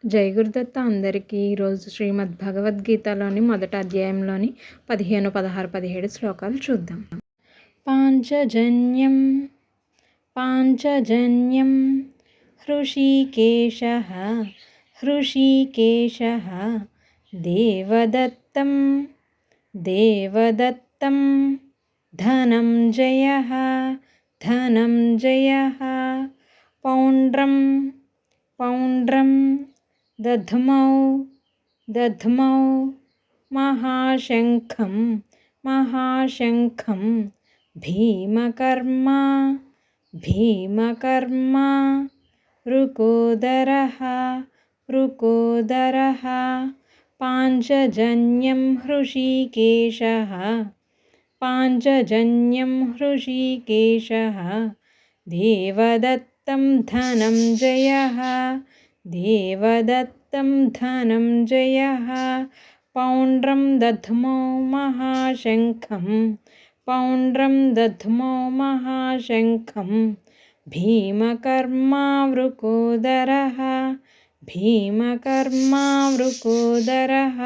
జై గురుదత్త అందరికీ ఈరోజు శ్రీమద్ భగవద్గీతలోని మొదటి అధ్యాయంలోని 15, 16, 17 శ్లోకాలు చూద్దాం. పాంచజన్యం పాంచజన్యం హృషీకేశః హృషీకేశః దేవదత్తం దేవదత్తం ధనంజయః ధనంజయః పౌండ్రం పౌండ్రం దధ్మౌ దధ్మౌ మహాశంఖం మహాశంఖం భీమకర్మా భీమకర్మా వృకోదరః వృకోదరః పాంచజన్యం హృషీకేశః పాంచజన్యం హృషీకేశః దేవదత్తం ధనంజయః దేవదత్తం ధనంజయః పౌండ్రం దధ్మౌ మహాశంఖం పౌండ్రం దధ్మౌ మహాశంఖం భీమకర్మా వృకోదరః భీమకర్మా వృకోదరః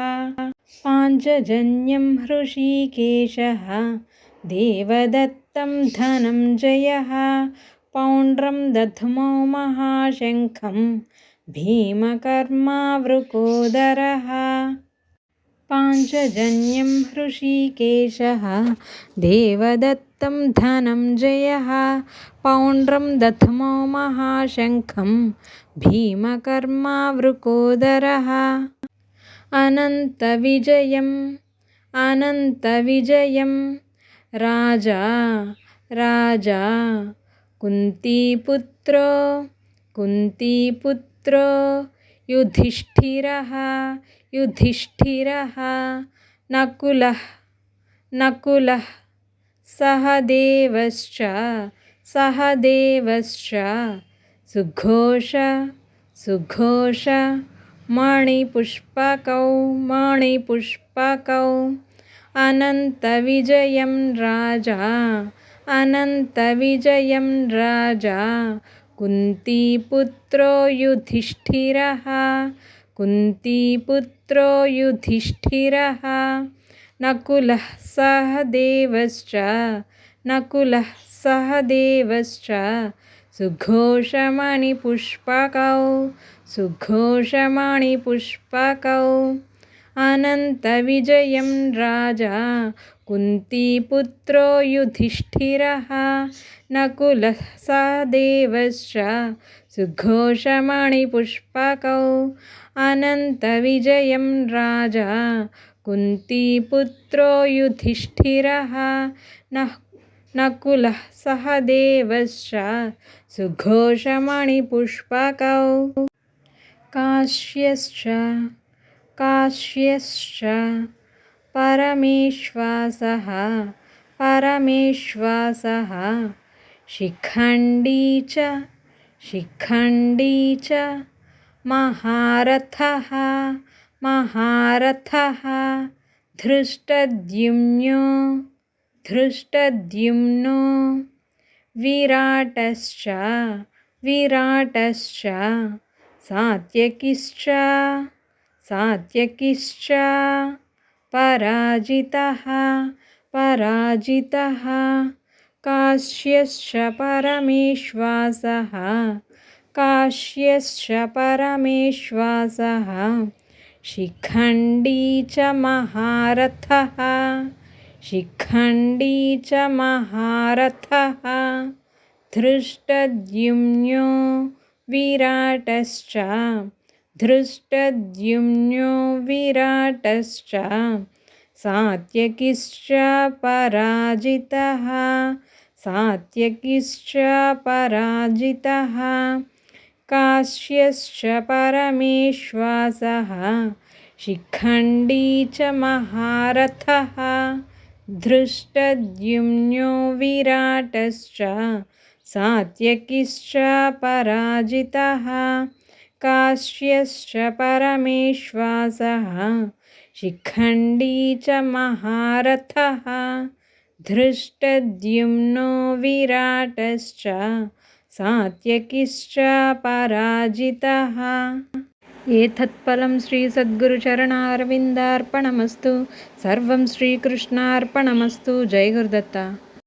పాంచజన్యం హృషీకేశః దేవదత్తం ధనంజయః పౌండ్రం దధ్మౌ మహాశంఖం భీమకర్మా వృకోదరః పాంచజన్యం హృషీకేశః దేవదత్తం ధనంజయః పౌండ్రం దధ్మౌ మహాశంఖం భీమకర్మా వృకోదరః అనంతవిజయం అనంతవిజయం రాజా రాజా కుంతీపుత్రో కుంతీపుత్రో యుధిష్ఠిరః యుధిష్ఠిరः నకులః నకులः సహదేవశ్చ సహదేవశ్చ సుఘోష సుఘోష మణిపుష్పకౌ మణిపుష్పకౌ అనంతవిజయం రాజా అనంతవిజయం రాజా కుంతీపుత్రో యుధిష్ఠిరः కుంతీపుత్రో యుధిష్ఠిరः నకులः సహదేవశ్చ నకులः సహదేవశ్చ సుఘోషమణిపుష్పకౌ సుఘోషమణిపుష్పకౌ అనంతవిజయం రాజా కుంతీపుత్రో యుధిష్ఠిరः నకులः సహదేవశ్చ సుఘోషమణిపుష్పకౌ అనంతవిజయం రాజా కుంతీపుత్రో యుధిష్ఠిరः నకులः సహదేవశ్చ సుఘోషమణిపుష్పకౌ కాశ్యశ్చ కాశ్యశ్చ పరమేశ్వాసః పరమేశ్వాసః శిఖండీ చ శిఖండీ చ మహారథః మహారథః ధృష్టద్యుమ్నో ధృష్టద్యుమ్నో విరాటశ్చ విరాటశ్చ సాత్యకిశ్చ సాత్యకిశ్చ పరాజితః పరాజితః కాశ్యశ్చ పరమేశ్వాసః కాశ్యశ్చ పరమేశ్వాసః శిఖండీ చ మహారథః శిఖండీ చ మహారథః ధృష్టద్యుమ్నో విరాటశ్చ ధృష్టద్యుమ్నో విరాటశ్చ సాత్యకిశ్చ పరాజితః సాత్యకిశ్చ పరాజితః కాశ్యశ్చ పరమేశ్వాసః శిఖండీ చ మహారథః ధృష్టద్యుమ్నో విరాటశ్చ సాత్యకిశ్చ పరాజితః కాశ్యశ్చ పరమేశ్వాసః శిఖండీ చ మహారథః ధృష్టద్యుమ్నో విరాటశ్చ సాత్యకిశ్చ పరాజితః ఏతత్ఫలం శ్రీ సద్గురుచరణారవిందార్పణమస్తు. సర్వం శ్రీకృష్ణార్పణమస్తు. జై గురుదత్త.